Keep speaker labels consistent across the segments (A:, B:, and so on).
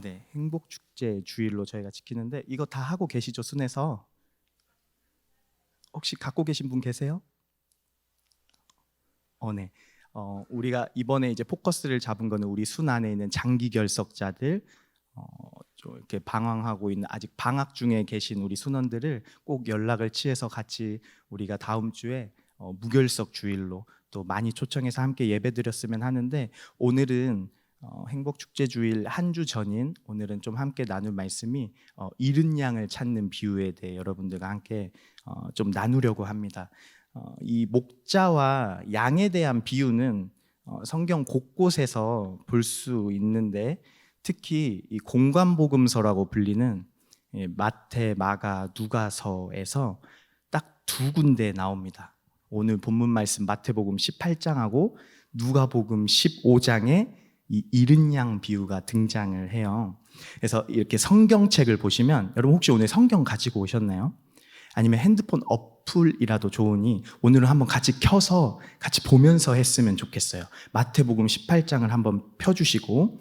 A: 네. 행복축제 주일로 저희가 지키는데 이거 다 하고 계시죠? 순에서 혹시 갖고 계신 분 계세요? 네. 우리가 이번에 이제 포커스를 잡은 거는 우리 순 안에 있는 장기 결석자들, 좀 이렇게 방황하고 있는 아직 방학 중에 계신 우리 순원들을 꼭 연락을 취해서 같이 우리가 다음 주에 무결석 주일로 또 많이 초청해서 함께 예배드렸으면 하는데, 오늘은 행복축제 주일 한 주 전인 오늘은 좀 함께 나눌 말씀이 잃은 양을 찾는 비유에 대해 여러분들과 함께 좀 나누려고 합니다. 이 목자와 양에 대한 비유는 성경 곳곳에서 볼 수 있는데, 특히 이 공관복음서라고 불리는 마태, 마가, 누가서에서 딱 두 군데 나옵니다. 오늘 본문 말씀 마태복음 18장하고 누가복음 15장에 이 잃은 양 비유가 등장을 해요. 그래서 이렇게 성경책을 보시면, 여러분 혹시 오늘 성경 가지고 오셨나요? 아니면 핸드폰 어플이라도 좋으니 오늘은 한번 같이 켜서 같이 보면서 했으면 좋겠어요. 마태복음 18장을 한번 펴주시고,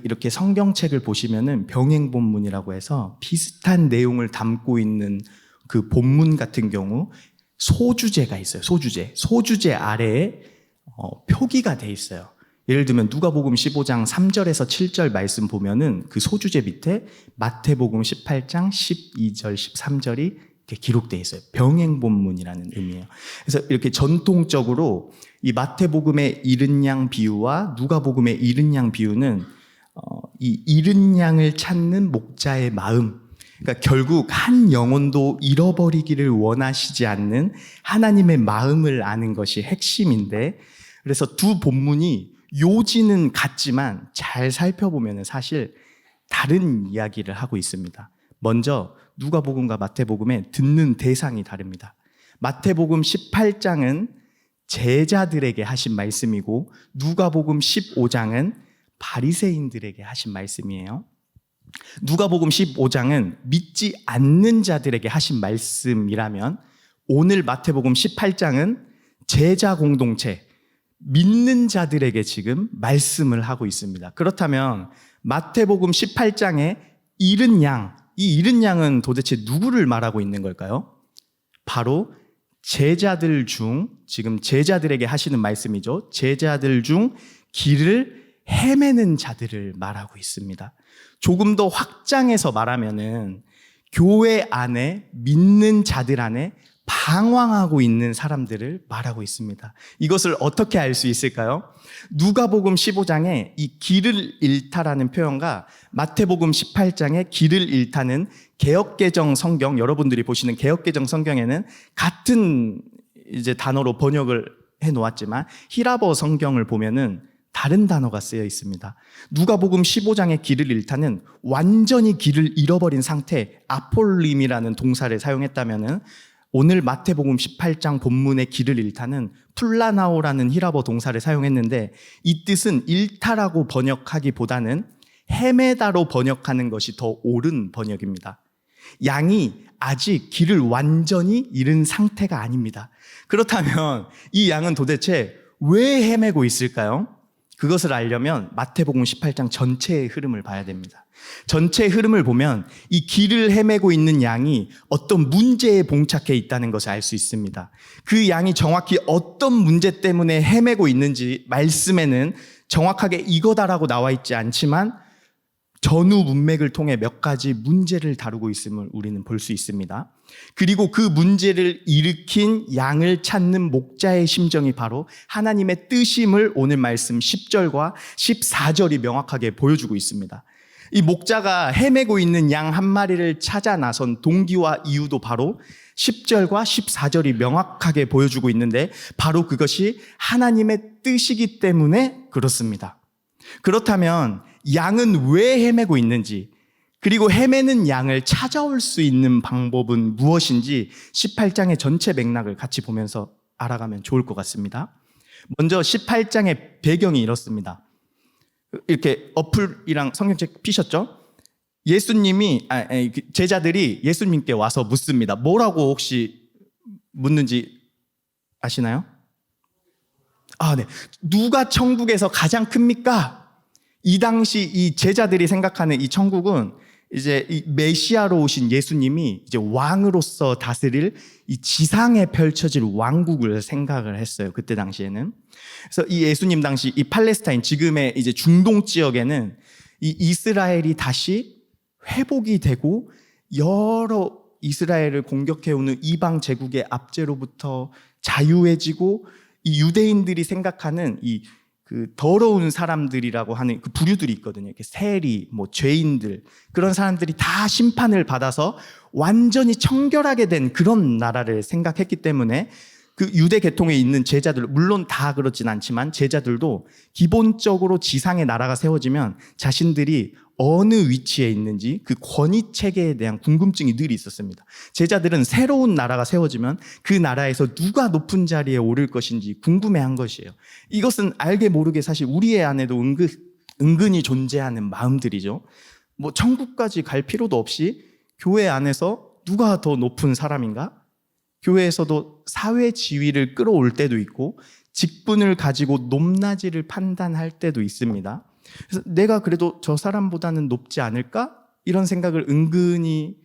A: 이렇게 성경책을 보시면은 병행본문이라고 해서 비슷한 내용을 담고 있는 그 본문 같은 경우 소주제가 있어요. 소주제 아래에 표기가 돼 있어요. 예를 들면 누가복음 15장 3절에서 7절 말씀 보면은 그 소주제 밑에 마태복음 18장 12절 13절이 이렇게 기록되어 있어요. 병행본문이라는 의미예요. 그래서 이렇게 전통적으로 이 마태복음의 잃은 양 비유와 누가복음의 잃은 양 비유는 이 잃은 양을 찾는 목자의 마음, 그러니까 결국 한 영혼도 잃어버리기를 원하시지 않는 하나님의 마음을 아는 것이 핵심인데, 그래서 두 본문이 요지는 같지만 잘 살펴보면 사실 다른 이야기를 하고 있습니다. 먼저 누가복음과 마태복음의 듣는 대상이 다릅니다. 마태복음 18장은 제자들에게 하신 말씀이고 누가복음 15장은 바리새인들에게 하신 말씀이에요. 누가복음 15장은 믿지 않는 자들에게 하신 말씀이라면, 오늘 마태복음 18장은 제자 공동체, 믿는 자들에게 지금 말씀을 하고 있습니다. 그렇다면 마태복음 18장의 잃은 양, 이 잃은 양은 도대체 누구를 말하고 있는 걸까요? 바로 제자들 중, 지금 제자들에게 하시는 말씀이죠. 제자들 중 길을 헤매는 자들을 말하고 있습니다. 조금 더 확장해서 말하면은 교회 안에, 믿는 자들 안에 방황하고 있는 사람들을 말하고 있습니다. 이것을 어떻게 알 수 있을까요? 누가복음 15장에 이 길을 잃다라는 표현과 마태복음 18장에 길을 잃다는 개역개정 성경, 여러분들이 보시는 개역개정 성경에는 같은 이제 단어로 번역을 해 놓았지만 히라버 성경을 보면은 다른 단어가 쓰여 있습니다. 누가복음 15장의 길을 잃다는 완전히 길을 잃어버린 상태, 아폴림이라는 동사를 사용했다면은, 오늘 마태복음 18장 본문의 길을 잃다는 플라나오라는 히라버 동사를 사용했는데, 이 뜻은 잃다라고 번역하기보다는 헤매다로 번역하는 것이 더 옳은 번역입니다. 양이 아직 길을 완전히 잃은 상태가 아닙니다. 그렇다면 이 양은 도대체 왜 헤매고 있을까요? 그것을 알려면 마태복음 18장 전체의 흐름을 봐야 됩니다. 전체의 흐름을 보면 이 길을 헤매고 있는 양이 어떤 문제에 봉착해 있다는 것을 알 수 있습니다. 그 양이 정확히 어떤 문제 때문에 헤매고 있는지 말씀에는 정확하게 이거다라고 나와 있지 않지만 전후 문맥을 통해 몇 가지 문제를 다루고 있음을 우리는 볼 수 있습니다. 그리고 그 문제를 일으킨 양을 찾는 목자의 심정이 바로 하나님의 뜻임을 오늘 말씀 10절과 14절이 명확하게 보여주고 있습니다. 이 목자가 헤매고 있는 양 한 마리를 찾아 나선 동기와 이유도 바로 10절과 14절이 명확하게 보여주고 있는데, 바로 그것이 하나님의 뜻이기 때문에 그렇습니다. 그렇다면 양은 왜 헤매고 있는지, 그리고 헤매는 양을 찾아올 수 있는 방법은 무엇인지 18장의 전체 맥락을 같이 보면서 알아가면 좋을 것 같습니다. 먼저 18장의 배경이 이렇습니다. 이렇게 어플이랑 성경책 피셨죠? 예수님이 제자들이 예수님께 와서 묻습니다. 뭐라고 혹시 묻는지 아시나요? 네. 누가 천국에서 가장 큽니까? 이 당시 이 제자들이 생각하는 이 천국은 이제 이 메시아로 오신 예수님이 이제 왕으로서 다스릴 이 지상에 펼쳐질 왕국을 생각을 했어요. 그때 당시에는. 그래서 이 예수님 당시 이 팔레스타인, 지금의 이제 중동 지역에는 이 이스라엘이 다시 회복이 되고 여러 이스라엘을 공격해오는 이방 제국의 압제로부터 자유해지고, 이 유대인들이 생각하는 이 그 더러운 사람들이라고 하는 그 부류들이 있거든요. 이렇게 세리, 뭐 죄인들, 그런 사람들이 다 심판을 받아서 완전히 청결하게 된 그런 나라를 생각했기 때문에 그 유대 계통에 있는 제자들, 물론 다 그렇진 않지만 제자들도 기본적으로 지상의 나라가 세워지면 자신들이 어느 위치에 있는지 그 권위 체계에 대한 궁금증이 늘 있었습니다. 제자들은 새로운 나라가 세워지면 그 나라에서 누가 높은 자리에 오를 것인지 궁금해한 것이에요. 이것은 알게 모르게 사실 우리의 안에도 은근히 존재하는 마음들이죠. 뭐 천국까지 갈 필요도 없이 교회 안에서 누가 더 높은 사람인가? 교회에서도 사회 지위를 끌어올 때도 있고 직분을 가지고 높낮이를 판단할 때도 있습니다. 그래서 내가 그래도 저 사람보다는 높지 않을까? 이런 생각을 은근히,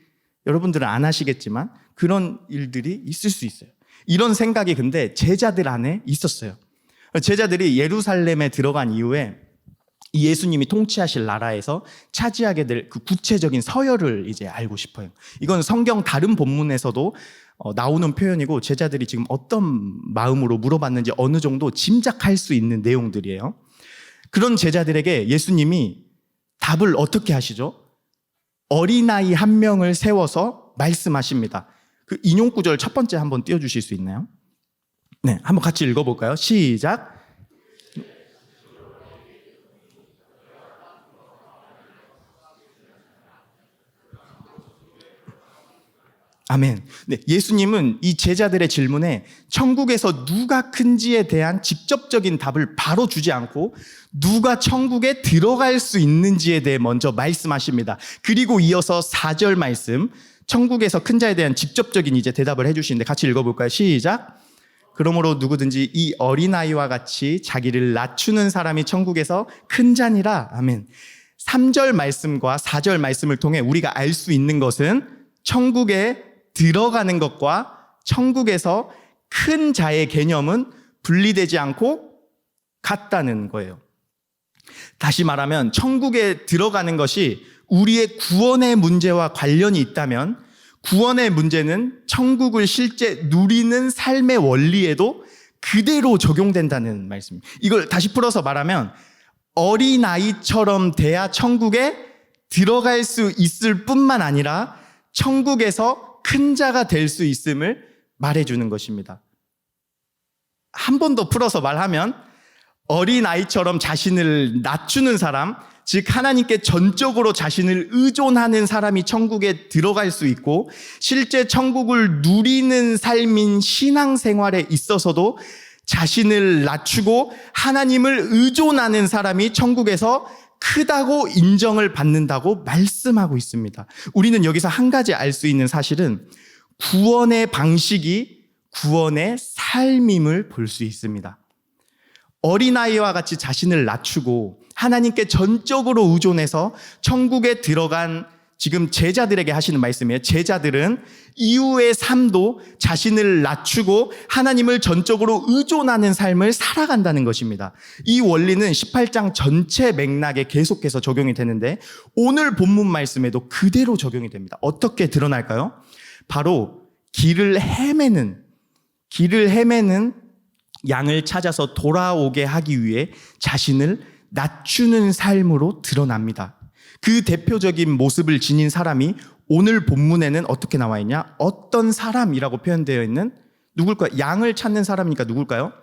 A: 여러분들은 안 하시겠지만 그런 일들이 있을 수 있어요. 이런 생각이 근데 제자들 안에 있었어요. 제자들이 예루살렘에 들어간 이후에 이 예수님이 통치하실 나라에서 차지하게 될 그 구체적인 서열을 이제 알고 싶어요. 이건 성경 다른 본문에서도 나오는 표현이고 제자들이 지금 어떤 마음으로 물어봤는지 어느 정도 짐작할 수 있는 내용들이에요. 그런 제자들에게 예수님이 답을 어떻게 하시죠? 어린아이 한 명을 세워서 말씀하십니다. 그 인용 구절 첫 번째 한번 띄워주실 수 있나요? 네, 한번 같이 읽어볼까요? 시작. 아멘. 네, 예수님은 이 제자들의 질문에 천국에서 누가 큰지에 대한 직접적인 답을 바로 주지 않고 누가 천국에 들어갈 수 있는지에 대해 먼저 말씀하십니다. 그리고 이어서 4절 말씀, 천국에서 큰 자에 대한 직접적인 이제 대답을 해주시는데 같이 읽어볼까요? 시작. 그러므로 누구든지 이 어린아이와 같이 자기를 낮추는 사람이 천국에서 큰 자니라. 아멘. 3절 말씀과 4절 말씀을 통해 우리가 알 수 있는 것은 천국에 들어가는 것과 천국에서 큰 자의 개념은 분리되지 않고 같다는 거예요. 다시 말하면 천국에 들어가는 것이 우리의 구원의 문제와 관련이 있다면 구원의 문제는 천국을 실제 누리는 삶의 원리에도 그대로 적용된다는 말씀입니다. 이걸 다시 풀어서 말하면 어린아이처럼 돼야 천국에 들어갈 수 있을 뿐만 아니라 천국에서 큰 자가 될 수 있음을 말해주는 것입니다. 한 번 더 풀어서 말하면 어린아이처럼 자신을 낮추는 사람, 즉 하나님께 전적으로 자신을 의존하는 사람이 천국에 들어갈 수 있고 실제 천국을 누리는 삶인 신앙생활에 있어서도 자신을 낮추고 하나님을 의존하는 사람이 천국에서 크다고 인정을 받는다고 말씀하고 있습니다. 우리는 여기서 한 가지 알 수 있는 사실은 구원의 방식이 구원의 삶임을 볼 수 있습니다. 어린아이와 같이 자신을 낮추고 하나님께 전적으로 의존해서 천국에 들어간 지금 제자들에게 하시는 말씀이에요. 제자들은 이후의 삶도 자신을 낮추고 하나님을 전적으로 의존하는 삶을 살아간다는 것입니다. 이 원리는 18장 전체 맥락에 계속해서 적용이 되는데 오늘 본문 말씀에도 그대로 적용이 됩니다. 어떻게 드러날까요? 바로 길을 헤매는 양을 찾아서 돌아오게 하기 위해 자신을 낮추는 삶으로 드러납니다. 그 대표적인 모습을 지닌 사람이 오늘 본문에는 어떻게 나와 있냐? 어떤 사람이라고 표현되어 있는 누굴까요? 양을 찾는 사람이니까 누굴까요?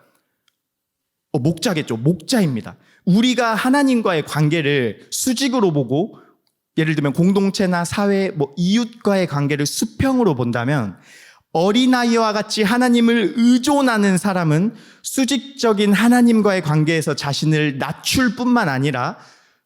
A: 목자겠죠. 목자입니다. 우리가 하나님과의 관계를 수직으로 보고 예를 들면 공동체나 사회, 이웃과의 관계를 수평으로 본다면 어린아이와 같이 하나님을 의존하는 사람은 수직적인 하나님과의 관계에서 자신을 낮출 뿐만 아니라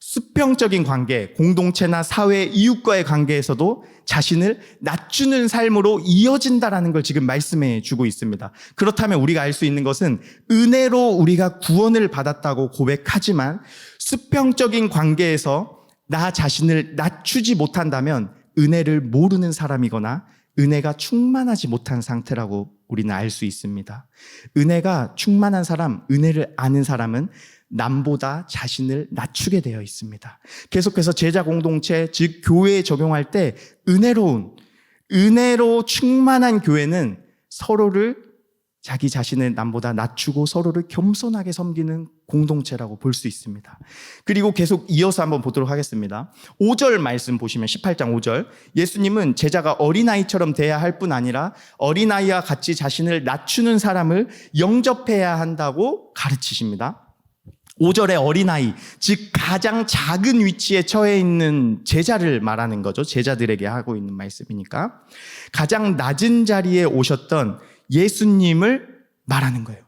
A: 수평적인 관계, 공동체나 사회, 이웃과의 관계에서도 자신을 낮추는 삶으로 이어진다라는 걸 지금 말씀해 주고 있습니다. 그렇다면 우리가 알 수 있는 것은 은혜로 우리가 구원을 받았다고 고백하지만 수평적인 관계에서 나 자신을 낮추지 못한다면 은혜를 모르는 사람이거나 은혜가 충만하지 못한 상태라고 우리는 알 수 있습니다. 은혜가 충만한 사람, 은혜를 아는 사람은 남보다 자신을 낮추게 되어 있습니다. 계속해서 제자 공동체, 즉 교회에 적용할 때 은혜로 충만한 교회는 서로를 자기 자신을 남보다 낮추고 서로를 겸손하게 섬기는 공동체라고 볼 수 있습니다. 그리고 계속 이어서 한번 보도록 하겠습니다. 5절 말씀 보시면 18장 5절, 예수님은 제자가 어린아이처럼 대해야 할 뿐 아니라 어린아이와 같이 자신을 낮추는 사람을 영접해야 한다고 가르치십니다. 5절의 어린아이, 즉 가장 작은 위치에 처해 있는 제자를 말하는 거죠. 제자들에게 하고 있는 말씀이니까 가장 낮은 자리에 오셨던 예수님을 말하는 거예요.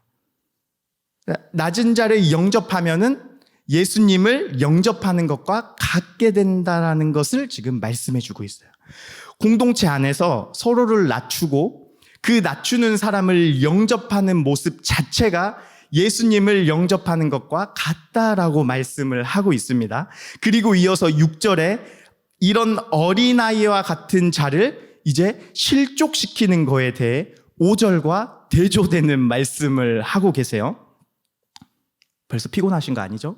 A: 낮은 자리에 영접하면은 예수님을 영접하는 것과 같게 된다라는 것을 지금 말씀해 주고 있어요. 공동체 안에서 서로를 낮추고 그 낮추는 사람을 영접하는 모습 자체가 예수님을 영접하는 것과 같다라고 말씀을 하고 있습니다. 그리고 이어서 6절에 이런 어린아이와 같은 자를 이제 실족시키는 거에 대해 5절과 대조되는 말씀을 하고 계세요. 벌써 피곤하신 거 아니죠?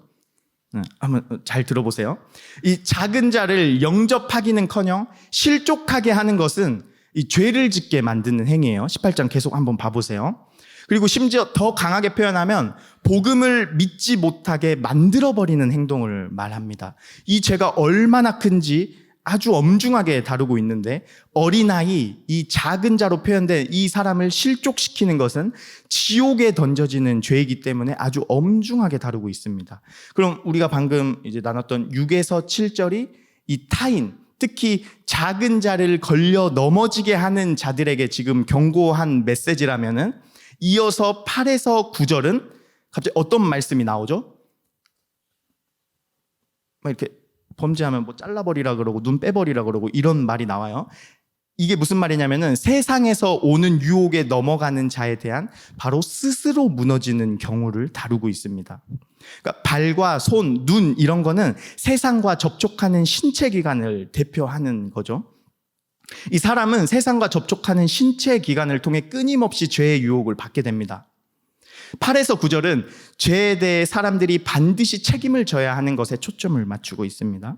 A: 한번 잘 들어보세요. 이 작은 자를 영접하기는커녕 실족하게 하는 것은 이 죄를 짓게 만드는 행위예요. 18장 계속 한번 봐보세요. 그리고 심지어 더 강하게 표현하면 복음을 믿지 못하게 만들어버리는 행동을 말합니다. 이 죄가 얼마나 큰지 아주 엄중하게 다루고 있는데 어린아이, 이 작은 자로 표현된 이 사람을 실족시키는 것은 지옥에 던져지는 죄이기 때문에 아주 엄중하게 다루고 있습니다. 그럼 우리가 방금 이제 나눴던 6에서 7절이 이 타인, 특히 작은 자를 걸려 넘어지게 하는 자들에게 지금 경고한 메시지라면은 이어서 8에서 9절은 갑자기 어떤 말씀이 나오죠? 막 이렇게 범죄하면 뭐 잘라버리라 그러고 눈 빼버리라 그러고 이런 말이 나와요. 이게 무슨 말이냐면은 세상에서 오는 유혹에 넘어가는 자에 대한 바로 스스로 무너지는 경우를 다루고 있습니다. 그러니까 발과 손, 눈 이런 거는 세상과 접촉하는 신체 기관을 대표하는 거죠. 이 사람은 세상과 접촉하는 신체 기관을 통해 끊임없이 죄의 유혹을 받게 됩니다. 8에서 9절은 죄에 대해 사람들이 반드시 책임을 져야 하는 것에 초점을 맞추고 있습니다.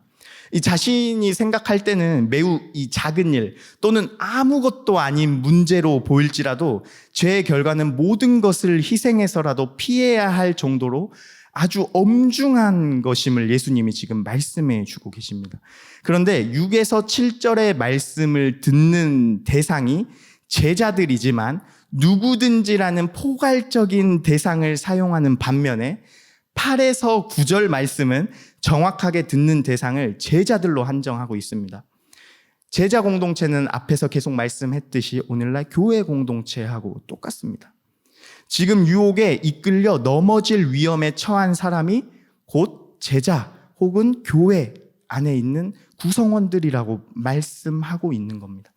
A: 이 자신이 생각할 때는 매우 이 작은 일 또는 아무것도 아닌 문제로 보일지라도 죄의 결과는 모든 것을 희생해서라도 피해야 할 정도로 아주 엄중한 것임을 예수님이 지금 말씀해 주고 계십니다. 그런데 6에서 7절의 말씀을 듣는 대상이 제자들이지만 누구든지라는 포괄적인 대상을 사용하는 반면에 8에서 9절 말씀은 정확하게 듣는 대상을 제자들로 한정하고 있습니다. 제자 공동체는 앞에서 계속 말씀했듯이 오늘날 교회 공동체하고 똑같습니다. 지금 유혹에 이끌려 넘어질 위험에 처한 사람이 곧 제자 혹은 교회 안에 있는 구성원들이라고 말씀하고 있는 겁니다.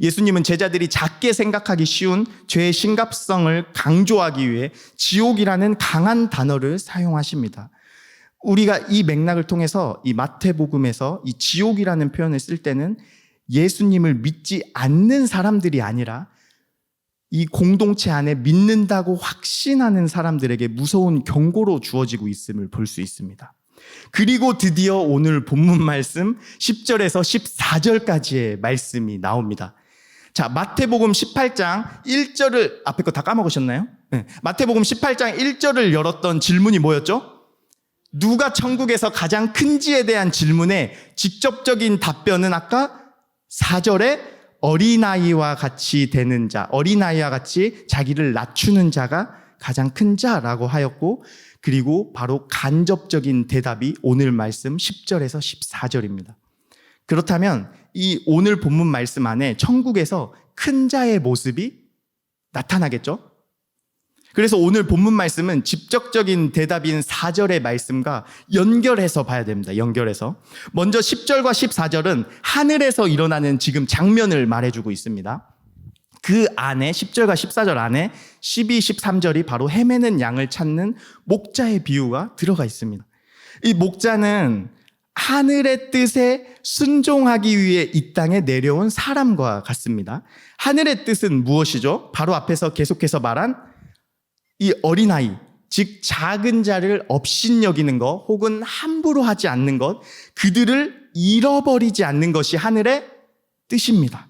A: 예수님은 제자들이 작게 생각하기 쉬운 죄의 심각성을 강조하기 위해 지옥이라는 강한 단어를 사용하십니다. 우리가 이 맥락을 통해서 이 마태복음에서 이 지옥이라는 표현을 쓸 때는 예수님을 믿지 않는 사람들이 아니라 이 공동체 안에 믿는다고 확신하는 사람들에게 무서운 경고로 주어지고 있음을 볼 수 있습니다. 그리고 드디어 오늘 본문 말씀 10절에서 14절까지의 말씀이 나옵니다. 자, 마태복음 18장 1절을 앞에 거 다 까먹으셨나요? 네. 마태복음 18장 1절을 열었던 질문이 뭐였죠? 누가 천국에서 가장 큰지에 대한 질문에 직접적인 답변은 아까 4절에 어린아이와 같이 되는 자, 어린아이와 같이 자기를 낮추는 자가 가장 큰 자라고 하였고, 그리고 바로 간접적인 대답이 오늘 말씀 10절에서 14절입니다. 그렇다면 이 오늘 본문 말씀 안에 천국에서 큰 자의 모습이 나타나겠죠? 그래서 오늘 본문 말씀은 직접적인 대답인 4절의 말씀과 연결해서 봐야 됩니다. 연결해서. 먼저 10절과 14절은 하늘에서 일어나는 지금 장면을 말해주고 있습니다. 그 안에 10절과 14절 안에 12, 13절이 바로 헤매는 양을 찾는 목자의 비유가 들어가 있습니다. 이 목자는 하늘의 뜻에 순종하기 위해 이 땅에 내려온 사람과 같습니다. 하늘의 뜻은 무엇이죠? 바로 앞에서 계속해서 말한 이 어린아이, 즉 작은 자를 업신여기는 것 혹은 함부로 하지 않는 것, 그들을 잃어버리지 않는 것이 하늘의 뜻입니다.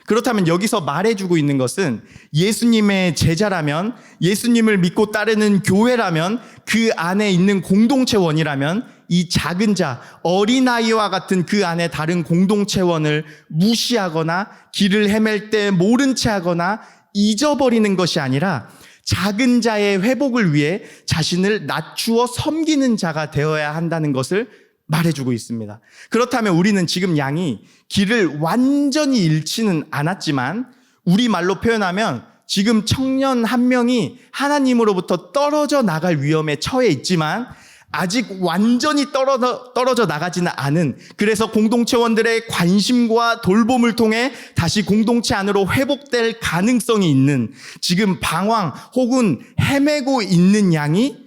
A: 그렇다면 여기서 말해주고 있는 것은 예수님의 제자라면, 예수님을 믿고 따르는 교회라면, 그 안에 있는 공동체원이라면 이 작은 자, 어린아이와 같은 그 안에 다른 공동체원을 무시하거나 길을 헤맬 때 모른 채 하거나 잊어버리는 것이 아니라 작은 자의 회복을 위해 자신을 낮추어 섬기는 자가 되어야 한다는 것을 말해주고 있습니다. 그렇다면 우리는 지금 양이 길을 완전히 잃지는 않았지만 우리말로 표현하면 지금 청년 한 명이 하나님으로부터 떨어져 나갈 위험에 처해 있지만 아직 완전히 떨어져 나가지는 않은, 그래서 공동체원들의 관심과 돌봄을 통해 다시 공동체 안으로 회복될 가능성이 있는, 지금 방황 혹은 헤매고 있는 양이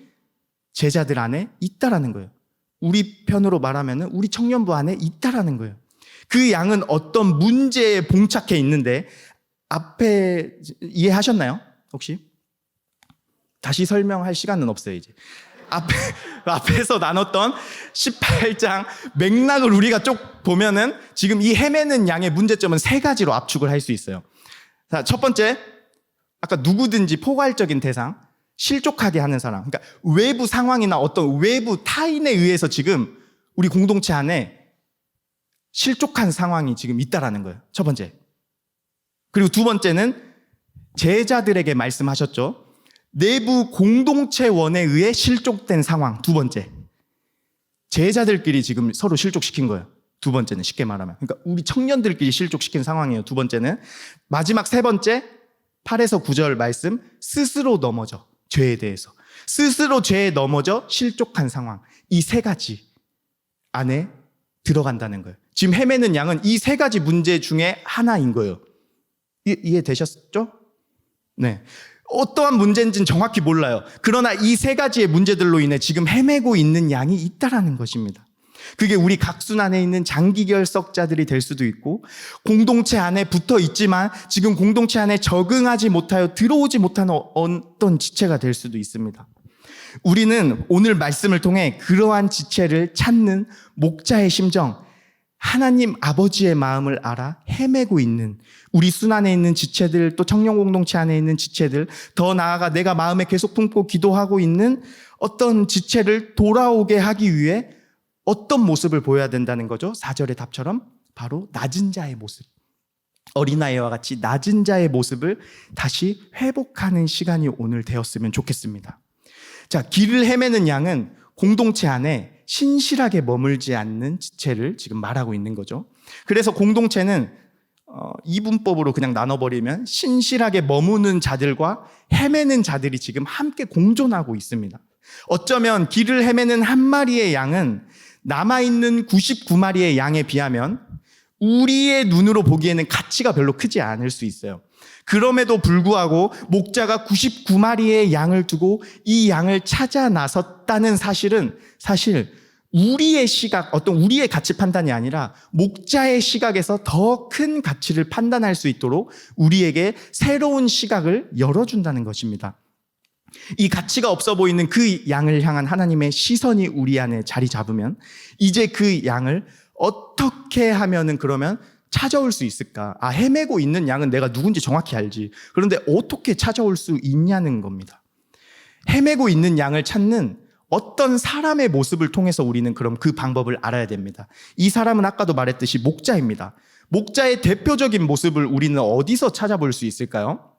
A: 제자들 안에 있다라는 거예요. 우리 편으로 말하면 우리 청년부 안에 있다라는 거예요. 그 양은 어떤 문제에 봉착해 있는데, 앞에 이해하셨나요? 혹시? 다시 설명할 시간은 없어요, 이제. 앞에서 나눴던 18장 맥락을 우리가 쭉 보면은 지금 이 헤매는 양의 문제점은 세 가지로 압축을 할 수 있어요. 자, 첫 번째, 아까 누구든지 포괄적인 대상, 실족하게 하는 사람. 그러니까 외부 상황이나 어떤 외부 타인에 의해서 지금 우리 공동체 안에 실족한 상황이 지금 있다라는 거예요. 첫 번째. 그리고 두 번째는 제자들에게 말씀하셨죠. 내부 공동체원에 의해 실족된 상황. 두 번째. 제자들끼리 지금 서로 실족시킨 거예요. 두 번째는 쉽게 말하면. 그러니까 우리 청년들끼리 실족시킨 상황이에요. 두 번째는. 마지막 세 번째, 8에서 9절 말씀, 스스로 넘어져. 죄에 대해서. 스스로 죄에 넘어져 실족한 상황. 이 세 가지 안에 들어간다는 거예요. 지금 헤매는 양은 이 세 가지 문제 중에 하나인 거예요. 이해되셨죠? 네. 어떠한 문제인지는 정확히 몰라요. 그러나 이 세 가지의 문제들로 인해 지금 헤매고 있는 양이 있다라는 것입니다. 그게 우리 각순 안에 있는 장기결석자들이 될 수도 있고, 공동체 안에 붙어 있지만 지금 공동체 안에 적응하지 못하여 들어오지 못하는 어떤 지체가 될 수도 있습니다. 우리는 오늘 말씀을 통해 그러한 지체를 찾는 목자의 심정, 하나님 아버지의 마음을 알아 헤매고 있는 우리 순 안에 있는 지체들, 또 청년 공동체 안에 있는 지체들, 더 나아가 내가 마음에 계속 품고 기도하고 있는 어떤 지체를 돌아오게 하기 위해 어떤 모습을 보여야 된다는 거죠? 4절의 답처럼 바로 낮은 자의 모습, 어린아이와 같이 낮은 자의 모습을 다시 회복하는 시간이 오늘 되었으면 좋겠습니다. 자, 길을 헤매는 양은 공동체 안에 신실하게 머물지 않는 지체를 지금 말하고 있는 거죠. 그래서 공동체는 이분법으로 그냥 나눠버리면 신실하게 머무는 자들과 헤매는 자들이 지금 함께 공존하고 있습니다. 어쩌면 길을 헤매는 한 마리의 양은 남아있는 99마리의 양에 비하면 우리의 눈으로 보기에는 가치가 별로 크지 않을 수 있어요. 그럼에도 불구하고 목자가 99마리의 양을 두고 이 양을 찾아 나섰다는 사실은 사실 우리의 시각, 어떤 우리의 가치 판단이 아니라 목자의 시각에서 더 큰 가치를 판단할 수 있도록 우리에게 새로운 시각을 열어준다는 것입니다. 이 가치가 없어 보이는 그 양을 향한 하나님의 시선이 우리 안에 자리 잡으면 이제 그 양을 어떻게 하면은 그러면 찾아올 수 있을까? 헤매고 있는 양은 내가 누군지 정확히 알지. 그런데 어떻게 찾아올 수 있냐는 겁니다. 헤매고 있는 양을 찾는 어떤 사람의 모습을 통해서 우리는 그럼 그 방법을 알아야 됩니다. 이 사람은 아까도 말했듯이 목자입니다. 목자의 대표적인 모습을 우리는 어디서 찾아볼 수 있을까요?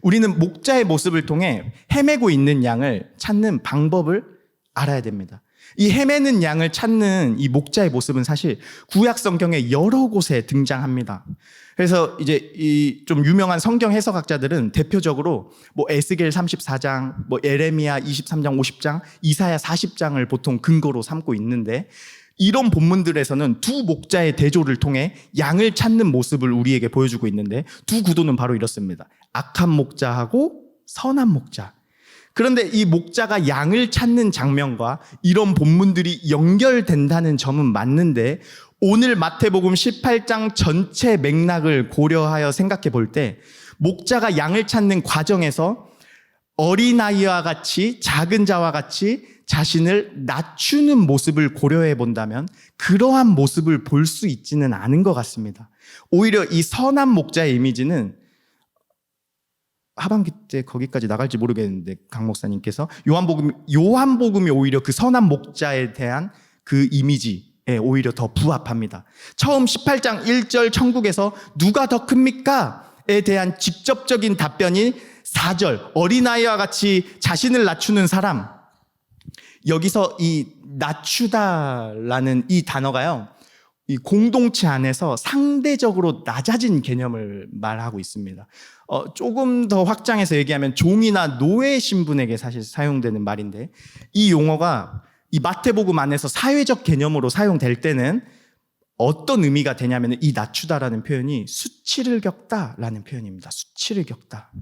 A: 우리는 목자의 모습을 통해 헤매고 있는 양을 찾는 방법을 알아야 됩니다. 이 헤매는 양을 찾는 이 목자의 모습은 사실 구약 성경에 여러 곳에 등장합니다. 그래서 이제 이 좀 유명한 성경 해석학자들은 대표적으로 뭐 에스겔 34장, 뭐 예레미야 23장, 50장, 이사야 40장을 보통 근거로 삼고 있는데, 이런 본문들에서는 두 목자의 대조를 통해 양을 찾는 모습을 우리에게 보여주고 있는데, 두 구도는 바로 이렇습니다. 악한 목자하고 선한 목자. 그런데 이 목자가 양을 찾는 장면과 이런 본문들이 연결된다는 점은 맞는데, 오늘 마태복음 18장 전체 맥락을 고려하여 생각해 볼 때 목자가 양을 찾는 과정에서 어린아이와 같이, 작은 자와 같이 자신을 낮추는 모습을 고려해 본다면 그러한 모습을 볼 수 있지는 않은 것 같습니다. 오히려 이 선한 목자의 이미지는, 하반기 때 거기까지 나갈지 모르겠는데 강 목사님께서 요한복음이 오히려 그 선한 목자에 대한 그 이미지에 오히려 더 부합합니다. 처음 18장 1절 천국에서 누가 더 큽니까? 에 대한 직접적인 답변이 4절 어린아이와 같이 자신을 낮추는 사람. 여기서 이 낮추다라는 이 단어가요, 이 공동체 안에서 상대적으로 낮아진 개념을 말하고 있습니다. 조금 더 확장해서 얘기하면 종이나 노예 신분에게 사실 사용되는 말인데, 이 용어가 이 마태복음 안에서 사회적 개념으로 사용될 때는 어떤 의미가 되냐면, 이 낮추다라는 표현이 수치를 겪다라는 표현입니다. 수치를 겪다.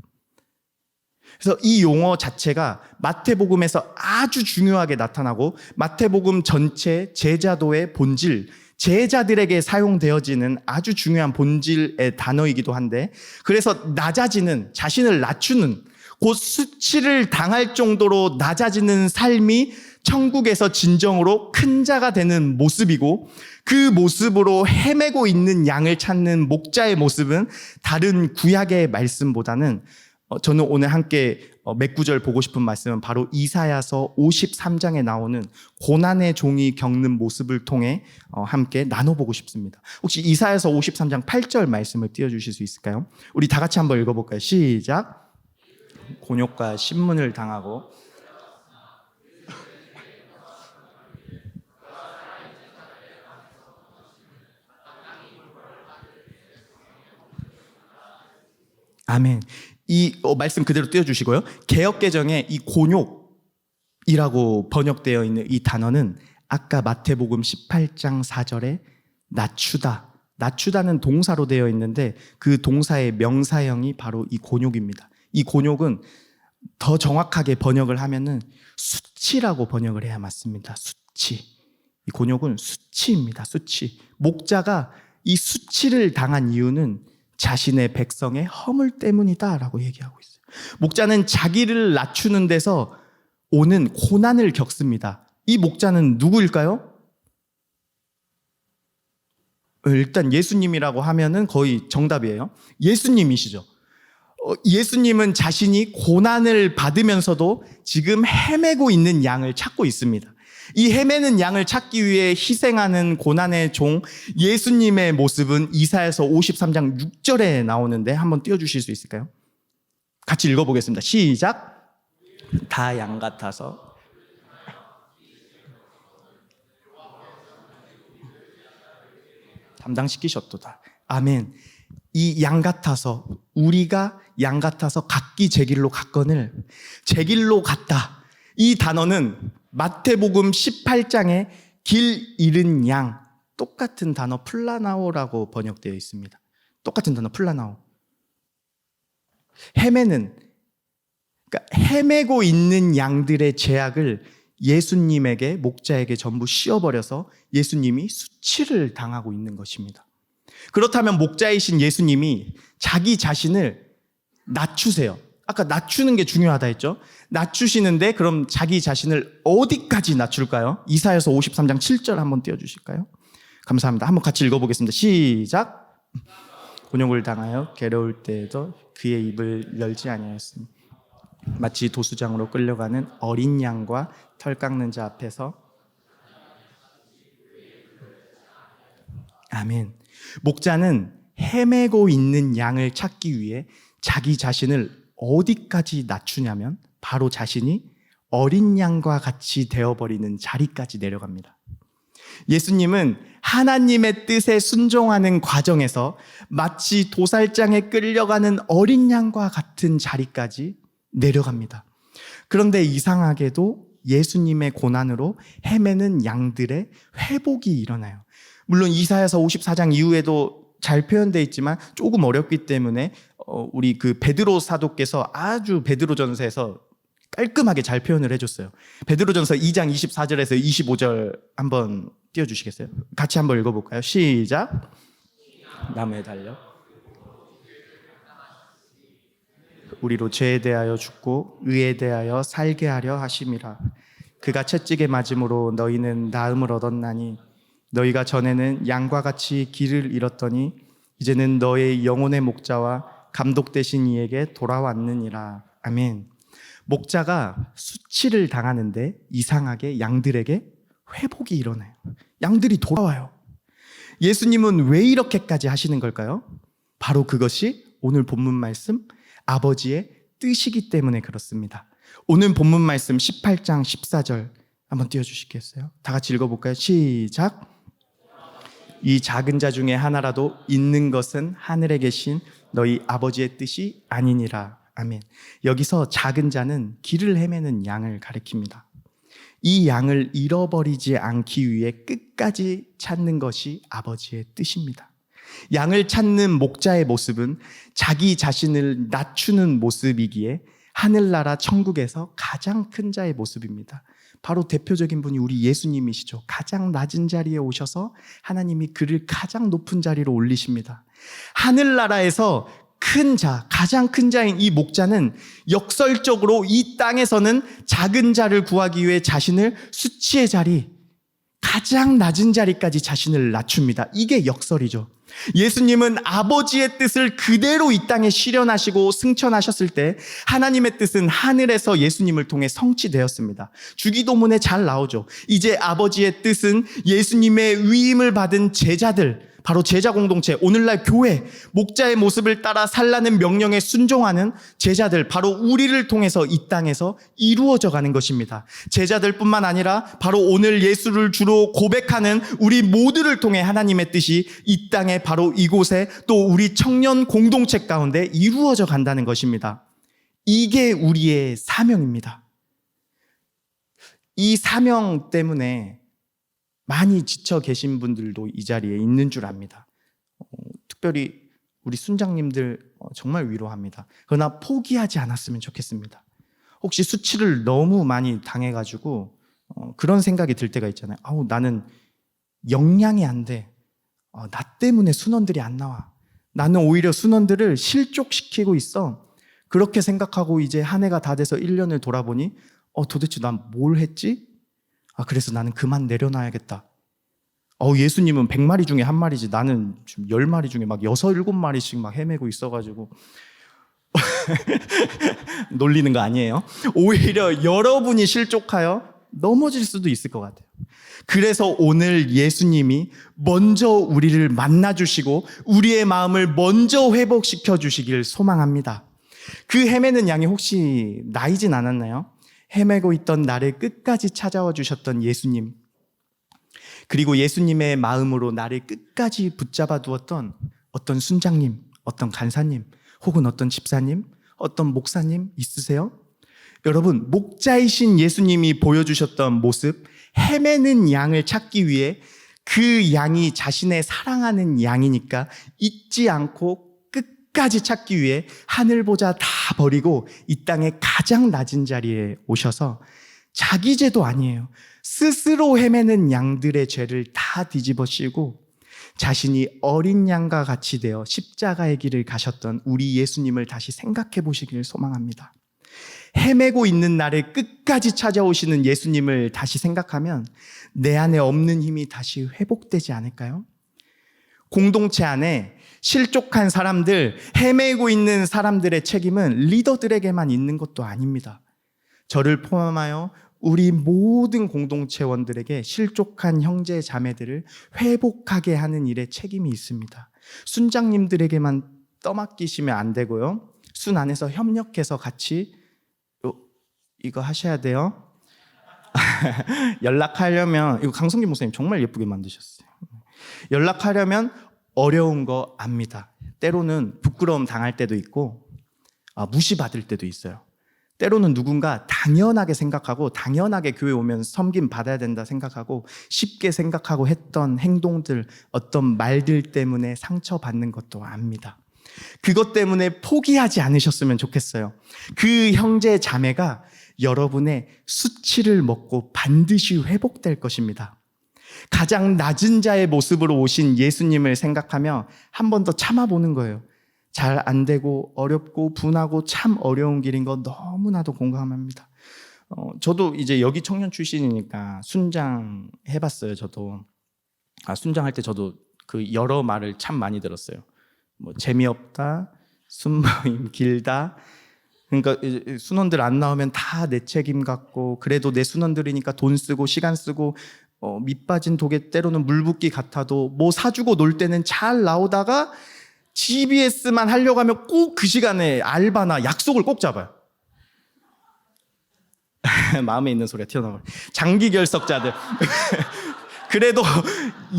A: 그래서 이 용어 자체가 마태복음에서 아주 중요하게 나타나고 마태복음 전체 제자도의 본질, 제자들에게 사용되어지는 아주 중요한 본질의 단어이기도 한데, 그래서 낮아지는, 자신을 낮추는, 곧 수치를 당할 정도로 낮아지는 삶이 천국에서 진정으로 큰 자가 되는 모습이고, 그 모습으로 헤매고 있는 양을 찾는 목자의 모습은 다른 구약의 말씀보다는, 저는 오늘 함께 몇 구절 보고 싶은 말씀은 바로 이사야서 53장에 나오는 고난의 종이 겪는 모습을 통해 함께 나눠보고 싶습니다. 혹시 이사야서 53장 8절 말씀을 띄워주실 수 있을까요? 우리 다 같이 한번 읽어볼까요? 시작. 곤욕과 신문을 당하고 아멘. 이 말씀 그대로 띄워주시고요. 개역개정에 이 곤욕이라고 번역되어 있는 이 단어는 아까 마태복음 18장 4절에 낮추다, 낮추다는 동사로 되어 있는데 그 동사의 명사형이 바로 이 곤욕입니다. 이 곤욕은 더 정확하게 번역을 하면은 수치라고 번역을 해야 맞습니다. 수치. 이 곤욕은 수치입니다. 수치. 목자가 이 수치를 당한 이유는 자신의 백성의 허물 때문이다라고 얘기하고 있어요. 목자는 자기를 낮추는 데서 오는 고난을 겪습니다. 이 목자는 누구일까요? 일단 예수님이라고 하면은 거의 정답이에요. 예수님이시죠. 예수님은 자신이 고난을 받으면서도 지금 헤매고 있는 양을 찾고 있습니다. 이 헤매는 양을 찾기 위해 희생하는 고난의 종 예수님의 모습은 이사야서 53장 6절에 나오는데 한번 띄워주실 수 있을까요? 같이 읽어보겠습니다. 시작. 다 양 같아서 담당시키셨도다. 아멘. 이 양 같아서, 우리가 양 같아서 각기 제 길로 갔거늘 제 길로 갔다. 이 단어는 마태복음 18장에 길 잃은 양, 똑같은 단어 플라나오라고 번역되어 있습니다. 똑같은 단어 플라나오. 헤매는, 그러니까 헤매고 있는 양들의 죄악을 예수님에게, 목자에게 전부 씌워버려서 예수님이 수치를 당하고 있는 것입니다. 그렇다면 목자이신 예수님이 자기 자신을 낮추세요. 아까 낮추는 게 중요하다 했죠. 낮추시는데 그럼 자기 자신을 어디까지 낮출까요? 이사야서 53장 7절 한번 띄워주실까요? 감사합니다. 한번 같이 읽어보겠습니다. 시작. 곤욕을 당하여 괴로울 때에도 그의 입을 열지 아니하였으니 마치 도수장으로 끌려가는 어린 양과 털 깎는 자 앞에서. 아멘. 목자는 헤매고 있는 양을 찾기 위해 자기 자신을 어디까지 낮추냐면 바로 자신이 어린 양과 같이 되어버리는 자리까지 내려갑니다. 예수님은 하나님의 뜻에 순종하는 과정에서 마치 도살장에 끌려가는 어린 양과 같은 자리까지 내려갑니다. 그런데 이상하게도 예수님의 고난으로 헤매는 양들의 회복이 일어나요. 물론 이사야서 54장 이후에도 잘 표현되어 있지만 조금 어렵기 때문에 우리 그 베드로 사도께서 아주 베드로전서에서 깔끔하게 잘 표현을 해줬어요. 베드로전서 2장 24절에서 25절 한번 띄워주시겠어요? 같이 한번 읽어볼까요? 시작. 나무에 달려 우리로 죄에 대하여 죽고 의에 대하여 살게 하려 하심이라. 그가 채찍에 맞음으로 너희는 나음을 얻었나니 너희가 전에는 양과 같이 길을 잃었더니 이제는 너의 영혼의 목자와 감독 되신 이에게 돌아왔느니라. 아멘. 목자가 수치를 당하는데 이상하게 양들에게 회복이 일어나요. 양들이 돌아와요. 예수님은 왜 이렇게까지 하시는 걸까요? 바로 그것이 오늘 본문 말씀 아버지의 뜻이기 때문에 그렇습니다. 오늘 본문 말씀 18장 14절 한번 띄워주시겠어요? 다 같이 읽어볼까요? 시작. 이 작은 자 중에 하나라도 있는 것은 하늘에 계신 너희 아버지의 뜻이 아니니라. 아멘. 여기서 작은 자는 길을 헤매는 양을 가리킵니다. 이 양을 잃어버리지 않기 위해 끝까지 찾는 것이 아버지의 뜻입니다. 양을 찾는 목자의 모습은 자기 자신을 낮추는 모습이기에 하늘나라 천국에서 가장 큰 자의 모습입니다. 바로 대표적인 분이 우리 예수님이시죠. 가장 낮은 자리에 오셔서 하나님이 그를 가장 높은 자리로 올리십니다. 하늘나라에서 큰 자, 가장 큰 자인 이 목자는 역설적으로 이 땅에서는 작은 자를 구하기 위해 자신을 수치의 자리, 가장 낮은 자리까지 자신을 낮춥니다. 이게 역설이죠. 예수님은 아버지의 뜻을 그대로 이 땅에 실현하시고 승천하셨을 때 하나님의 뜻은 하늘에서 예수님을 통해 성취되었습니다. 주기도문에 잘 나오죠. 이제 아버지의 뜻은 예수님의 위임을 받은 제자들, 바로 제자 공동체, 오늘날 교회, 목자의 모습을 따라 살라는 명령에 순종하는 제자들, 바로 우리를 통해서 이 땅에서 이루어져 가는 것입니다. 제자들뿐만 아니라 바로 오늘 예수를 주로 고백하는 우리 모두를 통해 하나님의 뜻이 이 땅에 바로 이곳에 또 우리 청년 공동체 가운데 이루어져 간다는 것입니다. 이게 우리의 사명입니다. 이 사명 때문에 많이 지쳐 계신 분들도 이 자리에 있는 줄 압니다. 특별히 우리 순장님들 정말 위로합니다. 그러나 포기하지 않았으면 좋겠습니다. 혹시 수치를 너무 많이 당해가지고 그런 생각이 들 때가 있잖아요. 나는 역량이 안 돼. 나 때문에 순원들이 안 나와. 나는 오히려 순원들을 실족시키고 있어. 그렇게 생각하고 이제 한 해가 다 돼서 1년을 돌아보니 도대체 난 뭘 했지? 그래서 나는 그만 내려놔야겠다. 예수님은 100마리 중에 한 마리지 나는 지금 10마리 중에 막 6, 7마리씩 막 헤매고 있어가지고 놀리는 거 아니에요? 오히려 여러분이 실족하여 넘어질 수도 있을 것 같아요. 그래서 오늘 예수님이 먼저 우리를 만나주시고 우리의 마음을 먼저 회복시켜 주시길 소망합니다. 그 헤매는 양이 혹시 나이진 않았나요? 헤매고 있던 나를 끝까지 찾아와 주셨던 예수님, 그리고 예수님의 마음으로 나를 끝까지 붙잡아 두었던 어떤 순장님, 어떤 간사님, 혹은 어떤 집사님, 어떤 목사님 있으세요? 여러분, 목자이신 예수님이 보여주셨던 모습, 헤매는 양을 찾기 위해 그 양이 자신의 사랑하는 양이니까 잊지 않고 끝까지 찾기 위해 하늘보자 다 버리고 이 땅의 가장 낮은 자리에 오셔서 자기 죄도 아니에요. 스스로 헤매는 양들의 죄를 다 뒤집어 씌우고 자신이 어린 양과 같이 되어 십자가의 길을 가셨던 우리 예수님을 다시 생각해 보시길 소망합니다. 헤매고 있는 나를 끝까지 찾아오시는 예수님을 다시 생각하면 내 안에 없는 힘이 다시 회복되지 않을까요? 공동체 안에 실족한 사람들, 헤매고 있는 사람들의 책임은 리더들에게만 있는 것도 아닙니다. 저를 포함하여 우리 모든 공동체원들에게 실족한 형제 자매들을 회복하게 하는 일에 책임이 있습니다. 순장님들에게만 떠맡기시면 안 되고요. 순 안에서 협력해서 같이 이거 하셔야 돼요. 연락하려면 이거 강성기 목사님 정말 예쁘게 만드셨어요. 연락하려면 어려운 거 압니다. 때로는 부끄러움 당할 때도 있고 무시받을 때도 있어요. 때로는 누군가 당연하게 생각하고 당연하게 교회 오면 섬김 받아야 된다 생각하고 쉽게 생각하고 했던 행동들, 어떤 말들 때문에 상처받는 것도 압니다. 그것 때문에 포기하지 않으셨으면 좋겠어요. 그 형제 자매가 여러분의 수치를 먹고 반드시 회복될 것입니다. 가장 낮은 자의 모습으로 오신 예수님을 생각하며 한 번 더 참아보는 거예요. 잘 안 되고 어렵고 분하고 참 어려운 길인 거 너무나도 공감합니다. 저도 이제 여기 청년 출신이니까 순장 해봤어요. 저도 순장할 때 저도 그 여러 말을 참 많이 들었어요. 뭐 재미없다, 순모임 길다. 그러니까 순원들 안 나오면 다 내 책임 같고, 그래도 내 순원들이니까 돈 쓰고 시간 쓰고 밑 빠진 독에 때로는 물 붓기 같아도 뭐 사주고 놀 때는 잘 나오다가 GBS만 하려고 하면 꼭 그 시간에 알바나 약속을 꼭 잡아요. 마음에 있는 소리가 튀어나와요. 장기 결석자들. 그래도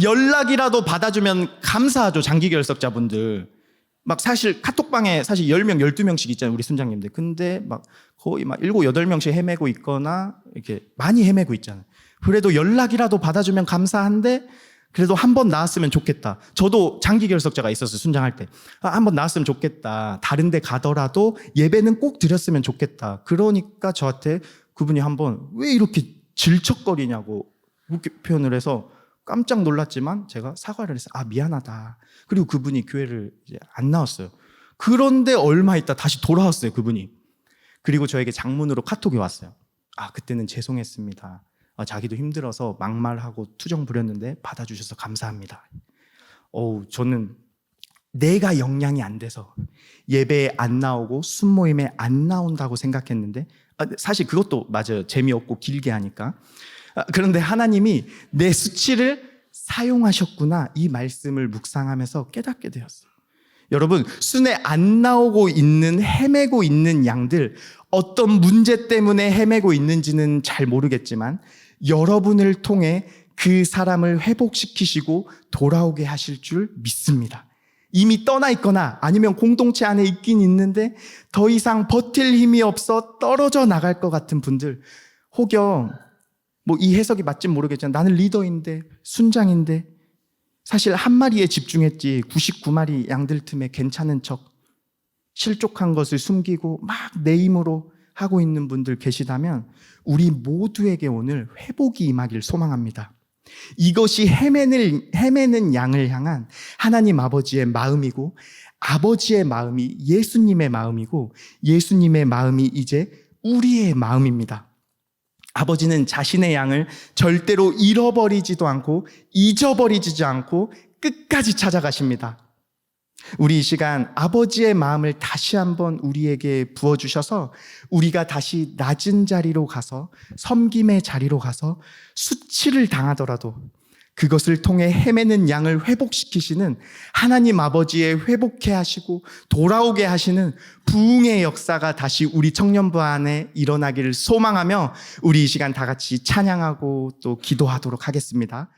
A: 연락이라도 받아주면 감사하죠. 장기 결석자분들. 막 사실 카톡방에 사실 10명, 12명씩 있잖아요. 우리 순장님들. 근데 막 거의 막 7, 8명씩 헤매고 있거나 이렇게 많이 헤매고 있잖아요. 그래도 연락이라도 받아주면 감사한데 그래도 한 번 나왔으면 좋겠다. 저도 장기 결석자가 있었어요. 순장할 때. 한 번 나왔으면 좋겠다. 다른 데 가더라도 예배는 꼭 드렸으면 좋겠다. 그러니까 저한테 그분이 한 번 왜 이렇게 질척거리냐고 그렇게 표현을 해서 깜짝 놀랐지만 제가 사과를 했어요. 미안하다. 그리고 그분이 교회를 이제 안 나왔어요. 그런데 얼마 있다 다시 돌아왔어요. 그분이. 그리고 저에게 장문으로 카톡이 왔어요. 그때는 죄송했습니다. 자기도 힘들어서 막말하고 투정 부렸는데 받아주셔서 감사합니다. 저는 내가 역량이 안 돼서 예배에 안 나오고 순모임에 안 나온다고 생각했는데 사실 그것도 맞아요. 재미없고 길게 하니까. 그런데 하나님이 내 수치를 사용하셨구나, 이 말씀을 묵상하면서 깨닫게 되었어요. 여러분, 순회 안 나오고 있는, 헤매고 있는 양들, 어떤 문제 때문에 헤매고 있는지는 잘 모르겠지만 여러분을 통해 그 사람을 회복시키시고 돌아오게 하실 줄 믿습니다. 이미 떠나 있거나 아니면 공동체 안에 있긴 있는데 더 이상 버틸 힘이 없어 떨어져 나갈 것 같은 분들, 혹여 뭐 이 해석이 맞진 모르겠지만 나는 리더인데, 순장인데 사실 한 마리에 집중했지 99마리 양들 틈에 괜찮은 척 실족한 것을 숨기고 막 내 힘으로 하고 있는 분들 계시다면 우리 모두에게 오늘 회복이 임하길 소망합니다. 이것이 헤매는 양을 향한 하나님 아버지의 마음이고, 아버지의 마음이 예수님의 마음이고, 예수님의 마음이 이제 우리의 마음입니다. 아버지는 자신의 양을 절대로 잃어버리지도 않고 잊어버리지도 않고 끝까지 찾아가십니다. 우리 이 시간 아버지의 마음을 다시 한번 우리에게 부어주셔서 우리가 다시 낮은 자리로 가서, 섬김의 자리로 가서 수치를 당하더라도 그것을 통해 헤매는 양을 회복시키시는 하나님 아버지의 회복해 하시고 돌아오게 하시는 부흥의 역사가 다시 우리 청년부 안에 일어나기를 소망하며 우리 이 시간 다 같이 찬양하고 또 기도하도록 하겠습니다.